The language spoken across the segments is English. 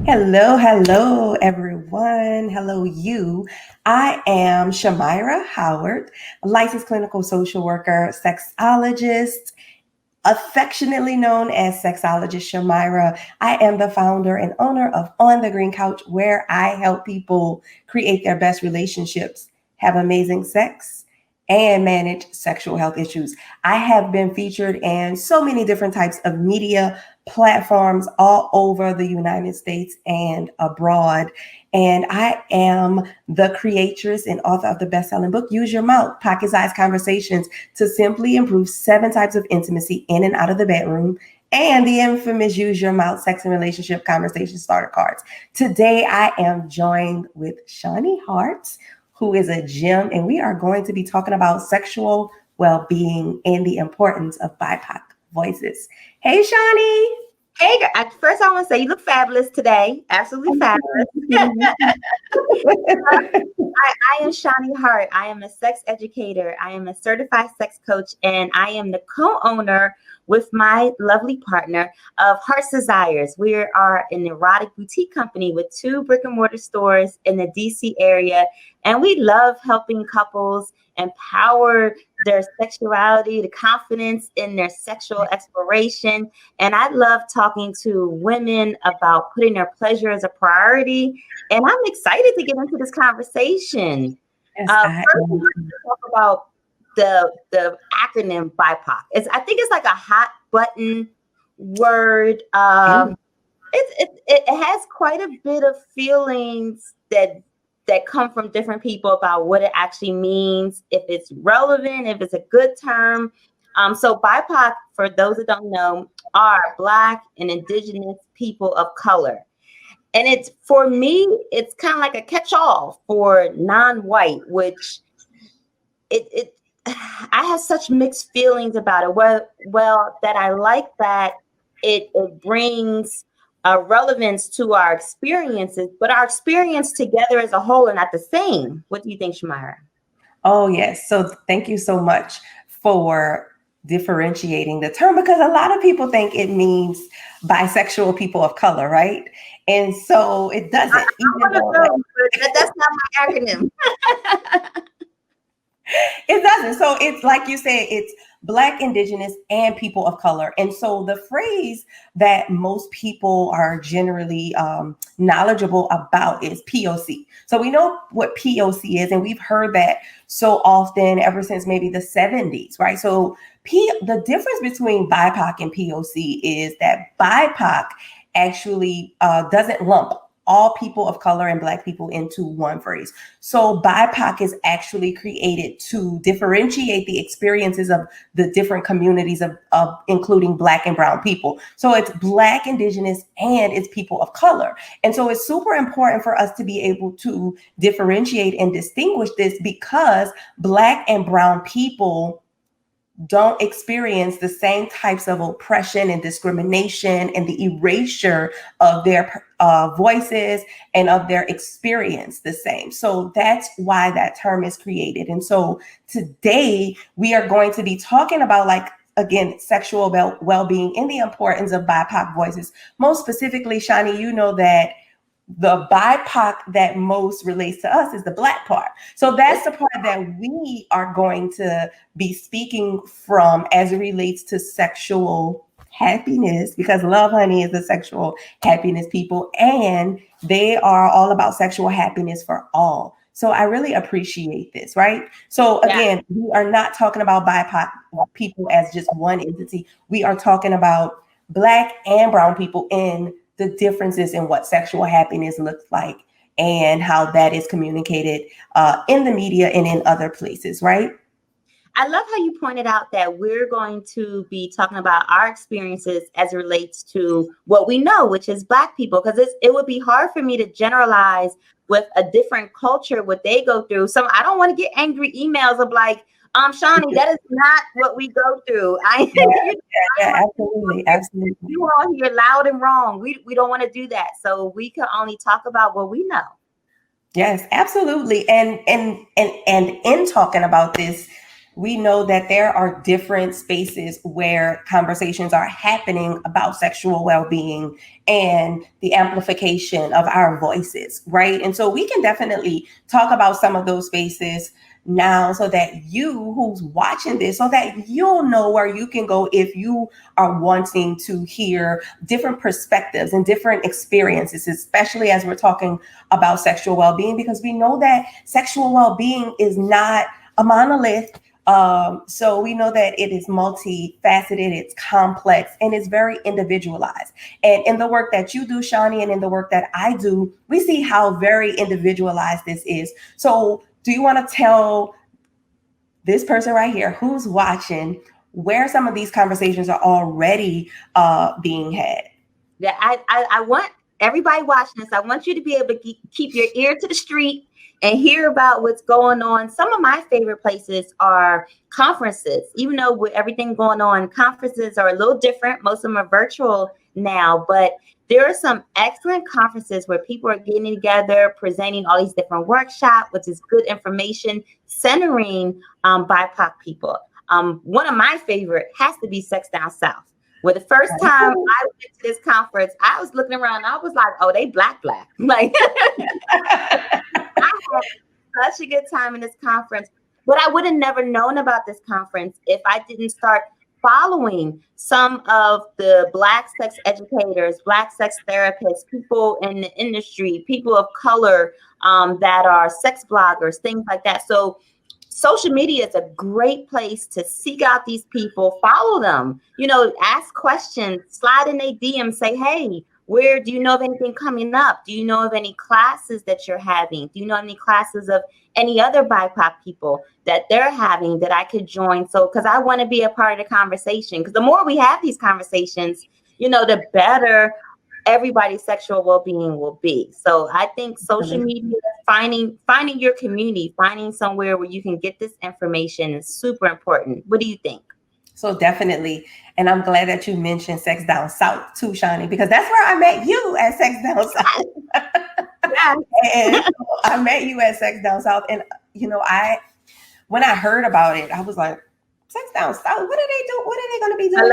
Hello, hello, everyone. Hello, you. I am Shamyra Howard, a licensed clinical social worker, sexologist, affectionately known as Sexologist Shamyra. I am the founder and owner of On the Green Couch, where I help people create their best relationships, have amazing sex, and manage sexual health issues. I have been featured in so many different types of media platforms all over the United States and abroad. And I am the creatress and author of the best-selling book, Use Your Mouth, Pocket-Sized Conversations to Simply Improve 7 Types of Intimacy in and out of the Bedroom, and the infamous Use Your Mouth Sex and Relationship Conversation Starter Cards. Today, I am joined with Shani Hart, who is a gem, and we are going to be talking about sexual well-being and the importance of BIPOC voices. Hey, Shani. Hey, first I want to say you look fabulous today. Absolutely fabulous. I am Shani Hart. I am a sex educator. I am a certified sex coach, and I am the co-owner with my lovely partner of Heart's Desires. We are an erotic boutique company with 2 brick and mortar stores in the DC area, and we love helping couples empower their sexuality, the confidence in their sexual exploration. And I love talking to women about putting their pleasure as a priority. And I'm excited to get into this conversation. Yes, First, we want to talk about the acronym BIPOC. I think it's like a hot button word. It has quite a bit of feelings that come from different people about what it actually means, if it's relevant, if it's a good term. So BIPOC, for those that don't know, are Black and Indigenous people of color. And it's, for me, it's kind of like a catch-all for non-white, which I have such mixed feelings about it. Well, that I like that it brings relevance to our experiences, but our experience together as a whole are not the same. What do you think, Shamyra? Oh, yes. So thank you so much for differentiating the term, because a lot of people think it means bisexual people of color, right? And so it doesn't. That's not my acronym. It doesn't. So it's like you said, it's Black, Indigenous, and people of color. And so the phrase that most people are generally knowledgeable about is POC. So we know what POC is, and we've heard that so often ever since maybe the 70s, right? So the difference between BIPOC and POC is that BIPOC actually doesn't lump all people of color and Black people into one phrase. So BIPOC is actually created to differentiate the experiences of the different communities of including Black and brown people. So it's Black, Indigenous, and it's people of color. And so it's super important for us to be able to differentiate and distinguish this, because Black and brown people don't experience the same types of oppression and discrimination and the erasure of their voices and of their experience the same. So that's why that term is created. And so today we are going to be talking about, like, again, sexual well-being and the importance of BIPOC voices. Most specifically, Shani, you know that the BIPOC that most relates to us is the Black part. So that's the part that we are going to be speaking from as it relates to sexual happiness, because Lovehoney is the sexual happiness people, and they are all about sexual happiness for all. So I really appreciate this, right? So again, we are not talking about BIPOC people as just one entity. We are talking about Black and brown people in the differences in what sexual happiness looks like and how that is communicated in the media and in other places, right? I love how you pointed out that we're going to be talking about our experiences as it relates to what we know, which is Black people, because it would be hard for me to generalize with a different culture what they go through. So I don't want to get angry emails of like, Shani, that is not what we go through. Absolutely. You all hear loud and wrong. We don't want to do that. So we can only talk about what we know. Yes, absolutely. And in talking about this, we know that there are different spaces where conversations are happening about sexual well-being and the amplification of our voices, right? And so we can definitely talk about some of those spaces now so that you who's watching this, so that you'll know where you can go if you are wanting to hear different perspectives and different experiences, especially as we're talking about sexual well-being, because we know that sexual well-being is not a monolith. So we know that it is multifaceted, it's complex, and it's very individualized. And in the work that you do, Shani, and in the work that I do, we see how very individualized this is. So do you want to tell this person right here who's watching where some of these conversations are already being had? Yeah, I want everybody watching this, I want you to be able to keep your ear to the street and hear about what's going on. Some of my favorite places are conferences. Even though with everything going on, conferences are a little different. Most of them are virtual now, but there are some excellent conferences where people are getting together, presenting all these different workshops, which is good information, centering BIPOC people. One of my favorite has to be Sex Down South, where the first time I went to this conference, I was looking around, I was like, oh, they black. Like, I had such a good time in this conference, but I would have never known about this conference if I didn't start following some of the Black sex educators, Black sex therapists, people in the industry, people of color that are sex bloggers, things like that. So social media is a great place to seek out these people, follow them, ask questions, slide in their DM, say, hey, where do you know of anything coming up? Do you know of any classes that you're having? Do you know any classes of any other BIPOC people that they're having that I could join? So, because I want to be a part of the conversation, because the more we have these conversations, the better everybody's sexual well-being will be. So I think social media, finding your community, finding somewhere where you can get this information is super important. What do you think? So definitely. And I'm glad that you mentioned Sex Down South too, Shani, because that's where I met you at Sex Down South. And I met you at Sex Down South. And, when I heard about it, I was like, Sex Down South, what are they doing? What are they going to be doing?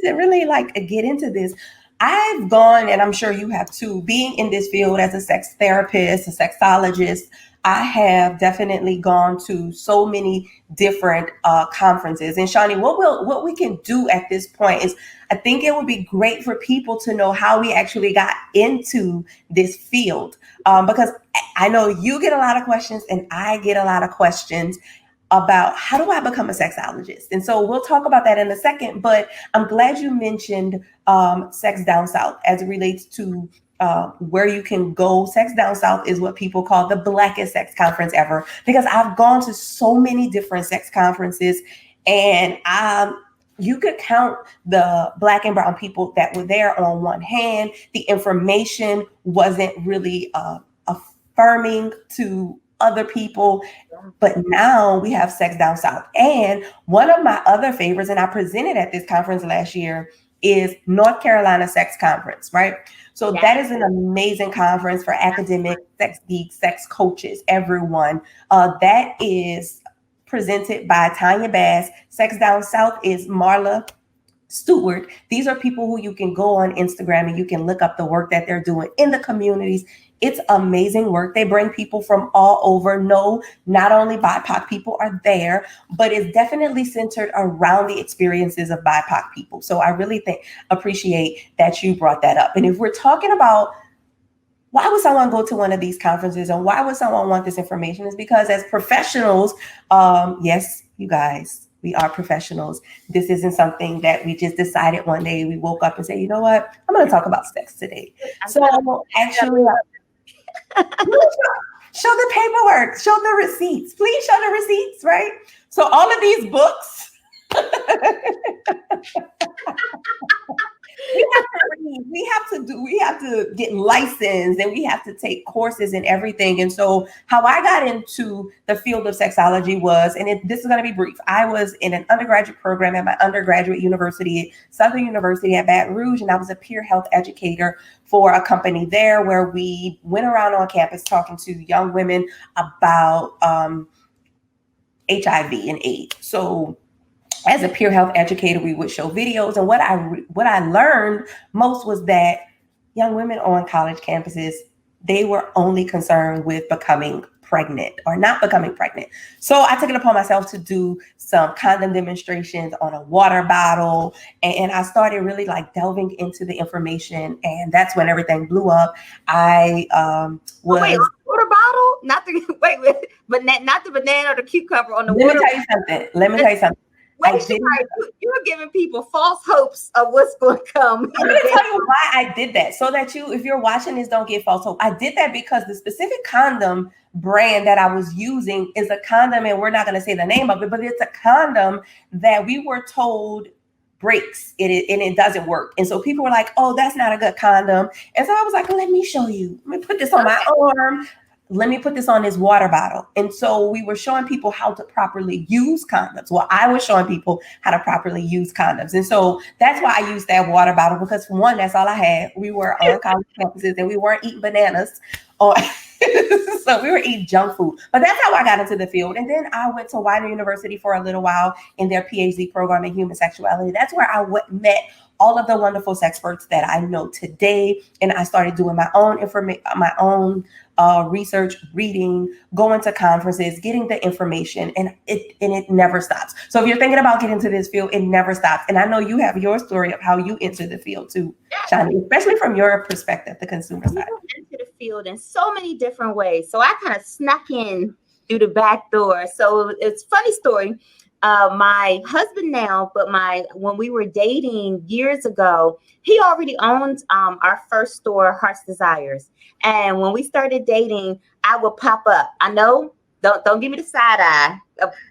To really get into this. I've gone, and I'm sure you have too, being in this field as a sex therapist, a sexologist, I have definitely gone to so many different conferences. And Shani, what we can do at this point is, I think it would be great for people to know how we actually got into this field, because I know you get a lot of questions and I get a lot of questions about how do I become a sexologist? And so we'll talk about that in a second, but I'm glad you mentioned Sex Down South as it relates to where you can go. Sex Down South is what people call the blackest sex conference ever, because I've gone to so many different sex conferences, and you could count the Black and brown people that were there on one hand. The information wasn't really affirming to other people, but now we have Sex Down South. And one of my other favorites, and I presented at this conference last year, is North Carolina Sex Conference, right? So that is an amazing conference for academic sex geeks, sex coaches, everyone. That is presented by Tanya Bass. Sex Down South is Marla Stewart. These are people who you can go on Instagram and you can look up the work that they're doing in the communities. It's amazing work. They bring people from all over. No, not only BIPOC people are there, but it's definitely centered around the experiences of BIPOC people. So I really appreciate that you brought that up. And if we're talking about why would someone go to one of these conferences and why would someone want this information, is because as professionals, yes, you guys, we are professionals. This isn't something that we just decided one day. We woke up and said, you know what, I'm going to talk about sex today. So actually, show the paperwork, show the receipts. Please show the receipts, right? So all of these books, we have to get licensed, and we have to take courses and everything. And so how I got into the field of sexology was, and this is going to be brief, I was in an undergraduate program at my undergraduate university, Southern University at Baton Rouge, and I was a peer health educator for a company there, where we went around on campus talking to young women about HIV and AIDS. So as a peer health educator, we would show videos, and what I learned most was that young women on college campuses, they were only concerned with becoming pregnant or not becoming pregnant. So I took it upon myself to do some condom demonstrations on a water bottle, and I started really like delving into the information, and that's when everything blew up. I was wait, water bottle, not the but not the banana or the cucumber on the let water. me tell you something. Let me tell you something. Wait, you're giving people false hopes of what's going to come. I'm going to tell you why I did that, so that if you're watching this, don't get false hope. I did that because the specific condom brand that I was using is a condom, and we're not going to say the name of it, but it's a condom that we were told breaks and it doesn't work. And so people were like, oh, that's not a good condom. And so I was like, let me show you. Let me put this on my arm. Let me put this on this water bottle. And so we were showing people how to properly use condoms. Well, I was showing people how to properly use condoms. And so that's why I used that water bottle, because for one, that's all I had. We were on college campuses and we weren't eating bananas. So we were eating junk food. But that's how I got into the field. And then I went to Widener University for a little while in their PhD program in human sexuality. That's where I met all of the wonderful sexperts that I know today. And I started doing my own research, reading, going to conferences, getting the information, and it never stops. So if you're thinking about getting into this field, it never stops. And I know you have your story of how you entered the field too, Shani, especially from your perspective, the consumer side. Into the field in so many different ways. So I kind of snuck in through the back door. So it's a funny story. My husband now, but when we were dating years ago, he already owned our first store, Heart's Desires. And when we started dating, I would pop up. I know, don't give me the side eye.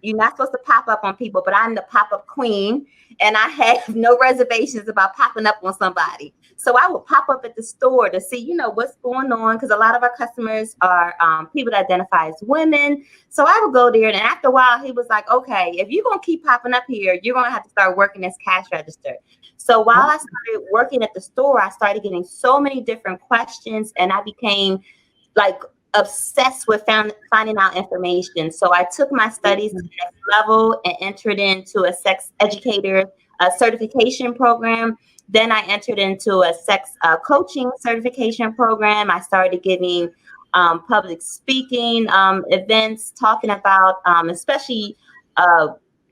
You're not supposed to pop up on people, but I'm the pop-up queen, and I have no reservations about popping up on somebody. So I would pop up at the store to see, what's going on, because a lot of our customers are people that identify as women. So I would go there, and after a while, he was like, okay, if you're going to keep popping up here, you're going to have to start working as cash register. So while I started working at the store, I started getting so many different questions, and I became like obsessed with finding out information. So I took my studies to the next level and entered into a sex educator certification program. Then I entered into a sex coaching certification program. I started giving public speaking events, talking about especially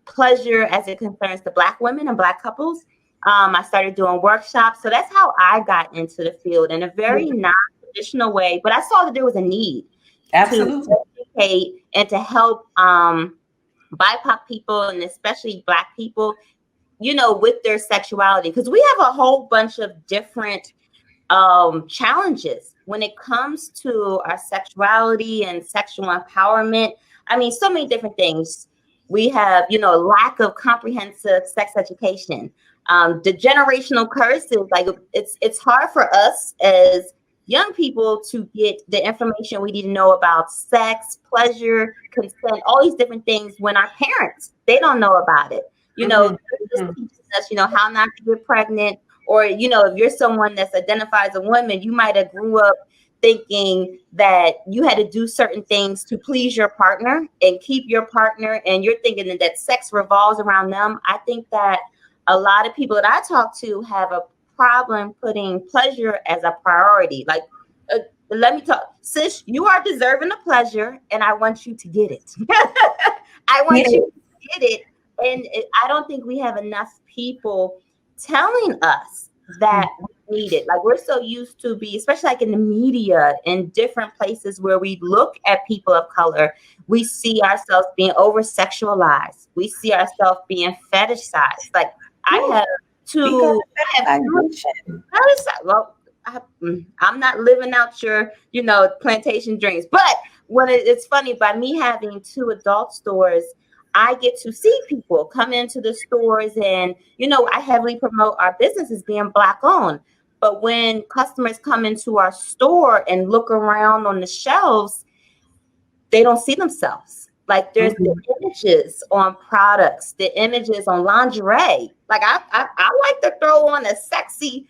pleasure as it concerns to Black women and Black couples. I started doing workshops. So that's how I got into the field in a very non-traditional way. But I saw that there was a need to educate and to help BIPOC people, and especially Black people, with their sexuality. Because we have a whole bunch of different challenges when it comes to our sexuality and sexual empowerment. I mean, so many different things. We have, lack of comprehensive sex education. The generational curses, like it's hard for us as young people to get the information we need to know about sex, pleasure, consent, all these different things when our parents, they don't know about it. This teaches us, how not to get pregnant, or, if you're someone that's identifies as a woman, you might have grew up thinking that you had to do certain things to please your partner and keep your partner, and you're thinking that sex revolves around them. I think that a lot of people that I talk to have a problem putting pleasure as a priority. Like, let me talk, sis, you are deserving of pleasure, and I want you to get it. I want you to get it. And I don't think we have enough people telling us that we need it. Like, we're so used to especially like in the media, in different places where we look at people of color, we see ourselves being over-sexualized. We see ourselves being fetishized. Like, I'm not living out your, plantation dreams. But when it's funny, by me having 2 adult stores, I get to see people come into the stores, and, I heavily promote our business as being Black owned. But when customers come into our store and look around on the shelves, they don't see themselves. Like, there's the images on products, the images on lingerie. Like, I like to throw on a sexy,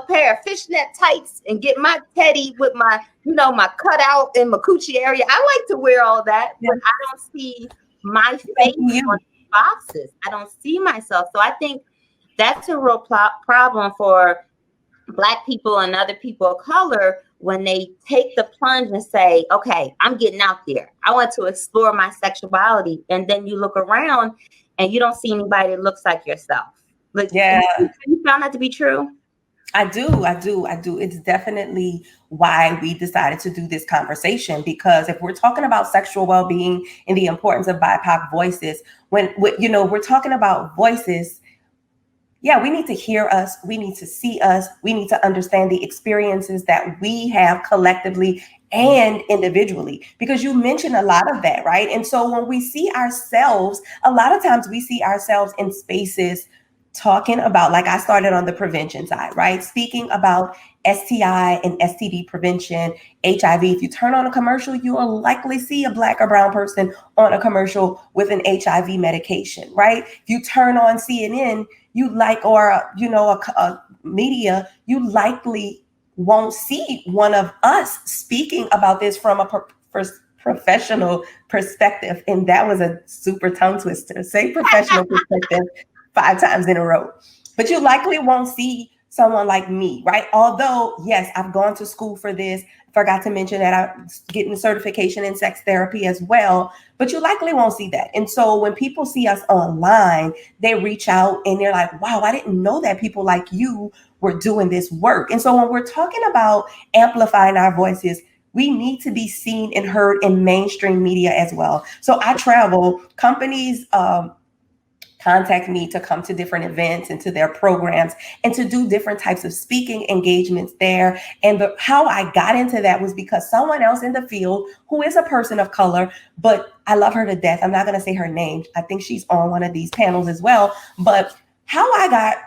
pair of fishnet tights and get my teddy with my, my cutout in my coochie area. I like to wear all that, but I don't see my face on these boxes. I don't see myself. So I think that's a real problem for Black people and other people of color when they take the plunge and say, okay, I'm getting out there. I want to explore my sexuality. And then you look around and you don't see anybody that looks like yourself. Like, yeah. You found that to be true? I do. It's definitely why we decided to do this conversation, because if we're talking about sexual well-being and the importance of BIPOC voices, when we're talking about voices, yeah, we need to hear us. We need to see us. We need to understand the experiences that we have collectively and individually, because you mentioned a lot of that, right? And so when we see ourselves, a lot of times we see ourselves in spaces talking about, like I started on the prevention side, right? Speaking about STI and STD prevention, HIV. If you turn on a commercial, you will likely see a Black or brown person on a commercial with an HIV medication, right? If you turn on CNN, a media, you likely won't see one of us speaking about this from a professional perspective. And that was a super tongue twister. Say professional perspective 5 times in a row. But you likely won't see someone like me, right? Although, yes, I've gone to school for this. I forgot to mention that I'm getting a certification in sex therapy as well, but you likely won't see that. And so when people see us online, they reach out and they're like, wow, I didn't know that people like you were doing this work. And so when we're talking about amplifying our voices, we need to be seen and heard in mainstream media as well. So I travel, companies, contact me to come to different events and to their programs and to do different types of speaking engagements there. And how I got into that was because someone else in the field who is a person of color, but I love her to death. I'm not going to say her name. I think she's on one of these panels as well. But how I got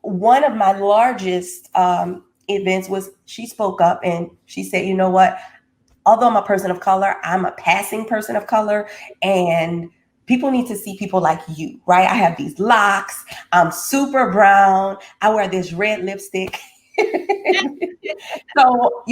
one of my largest events was she spoke up and she said, you know what? Although I'm a person of color, I'm a passing person of color, and people need to see people like you, right? I have these locks. I'm super brown. I wear this red lipstick. So,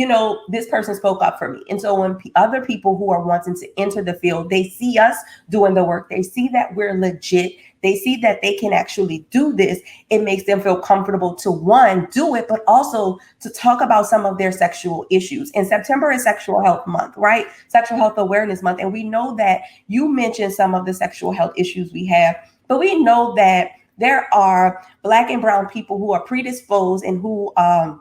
this person spoke up for me. And so when other people who are wanting to enter the field, they see us doing the work. They see that we're legit. They see that they can actually do this. It makes them feel comfortable to, one, do it, but also to talk about some of their sexual issues. And September is Sexual Health Month, right? Sexual Health Awareness Month. And we know that you mentioned some of the sexual health issues we have, but we know that there are Black and brown people who are predisposed and who are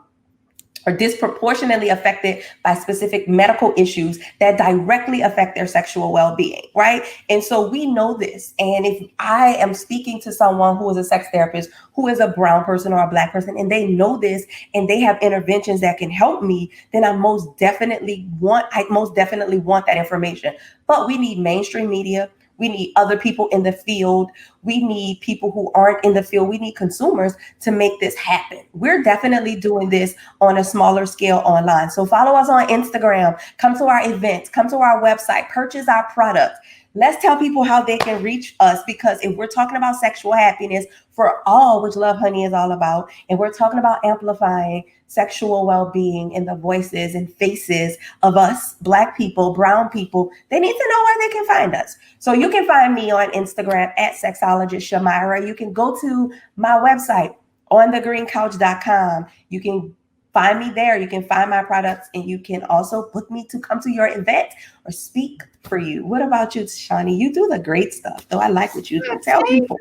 disproportionately affected by specific medical issues that directly affect their sexual well-being, right? And so we know this. And if I am speaking to someone who is a sex therapist, who is a brown person or a Black person, and they know this and they have interventions that can help me, then I most definitely want that information. But we need mainstream media. We need other people in the field. We need people who aren't in the field. We need consumers to make this happen. We're definitely doing this on a smaller scale online. So follow us on Instagram, come to our events, come to our website, purchase our products. Let's tell people how they can reach us, because if we're talking about sexual happiness for all, which Lovehoney is all about, and we're talking about amplifying sexual well-being and the voices and faces of us, Black people, brown people, they need to know where they can find us. So you can find me on Instagram at sexologist Shamyra. You can go to my website, onthegreencouch.com. You can find me there. You can find my products, and you can also book me to come to your event or speak for you. What about you, Shani? You do the great stuff, though. I like what you do. Tell people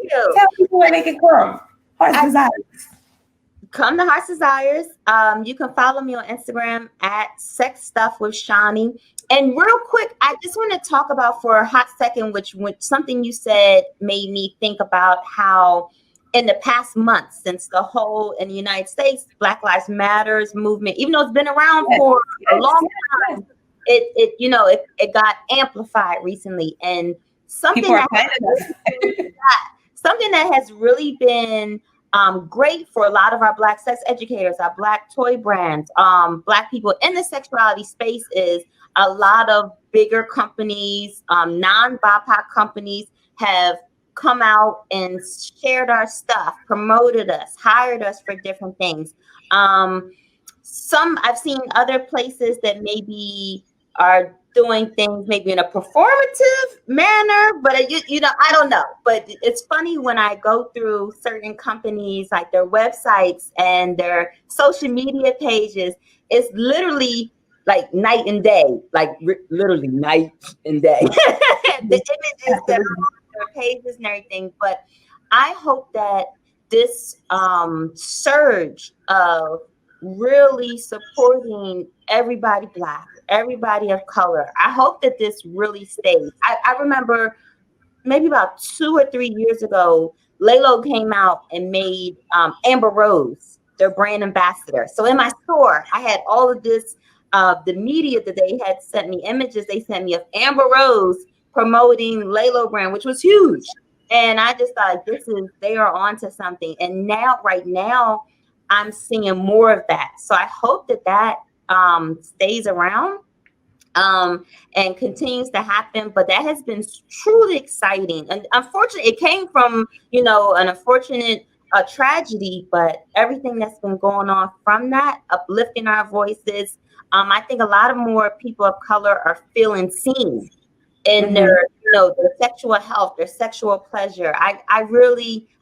where they can come. Heart's Desires. Come to Heart's Desires. You can follow me on Instagram at Sex Stuff with Shani. And real quick, I just want to talk about for a hot second, which something you said made me think about how in the past month, since the whole in the United States, Black Lives Matters movement, even though it's been around for a long time, it got amplified recently. And something that has really been great for a lot of our Black sex educators, our Black toy brands, Black people in the sexuality space is a lot of bigger companies, non-BIPOC companies have come out and shared our stuff, promoted us, hired us for different things. Some I've seen other places that maybe doing things maybe in a performative manner, but you know, I don't know. But it's funny when I go through certain companies, like their websites and their social media pages, it's literally like night and day, like literally night and day. The images that are on their pages and everything. But I hope that this surge of really supporting everybody Black, everybody of color, I hope that this really stays. I remember maybe about 2 or 3 years ago, Lalo came out and made Amber Rose their brand ambassador. So in my store, I had all of this, the media that they had sent me, images they sent me of Amber Rose promoting Lalo brand, which was huge. And I just thought, they are onto something. And now, right now, I'm seeing more of that. So I hope that stays around and continues to happen. But that has been truly exciting. And unfortunately, it came from, you know, an unfortunate tragedy, but everything that's been going on from that, uplifting our voices. I think a lot of more people of color are feeling seen in their, you know, their sexual health, their sexual pleasure. I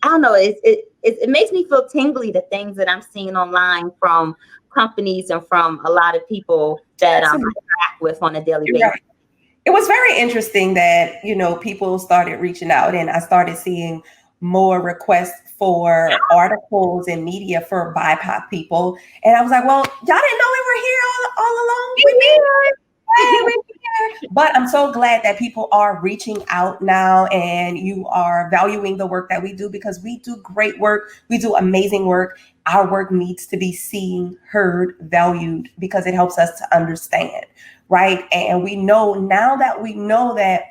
don't know. It makes me feel tingly, the things that I'm seeing online from companies and from a lot of people that I interact with on a daily basis. Right. It was very interesting that, you know, people started reaching out, and I started seeing more requests for articles and media for BIPOC people. And I was like, well, y'all didn't know we were here all along with me. But I'm so glad that people are reaching out now, and you are valuing the work that we do, because we do great work. We do amazing work. Our work needs to be seen, heard, valued, because it helps us to understand, right? And we know that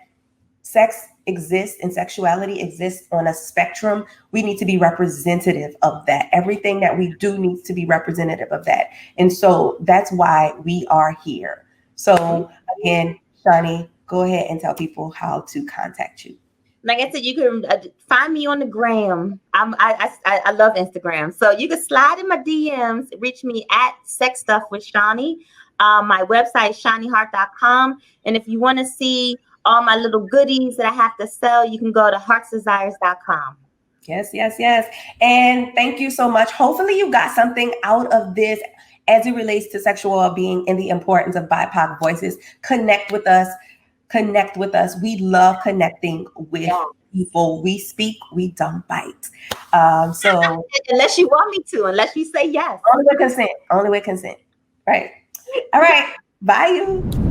sex exists and sexuality exists on a spectrum, we need to be representative of that. Everything that we do needs to be representative of that. And so that's why we are here. So again, Shani, go ahead and tell people how to contact you. Like I said, you can find me on the gram. I love Instagram. So you can slide in my DMs, reach me at Sex Stuff with Shani. My website is shanyhart.com. And if you want to see all my little goodies that I have to sell, you can go to heartsdesires.com. Yes. And thank you so much. Hopefully you got something out of this as it relates to sexual well-being and the importance of BIPOC voices. Connect with us. We love connecting with people. We speak, we don't bite. So unless you want me to, unless you say yes. Only with consent. Right. All right. Bye you.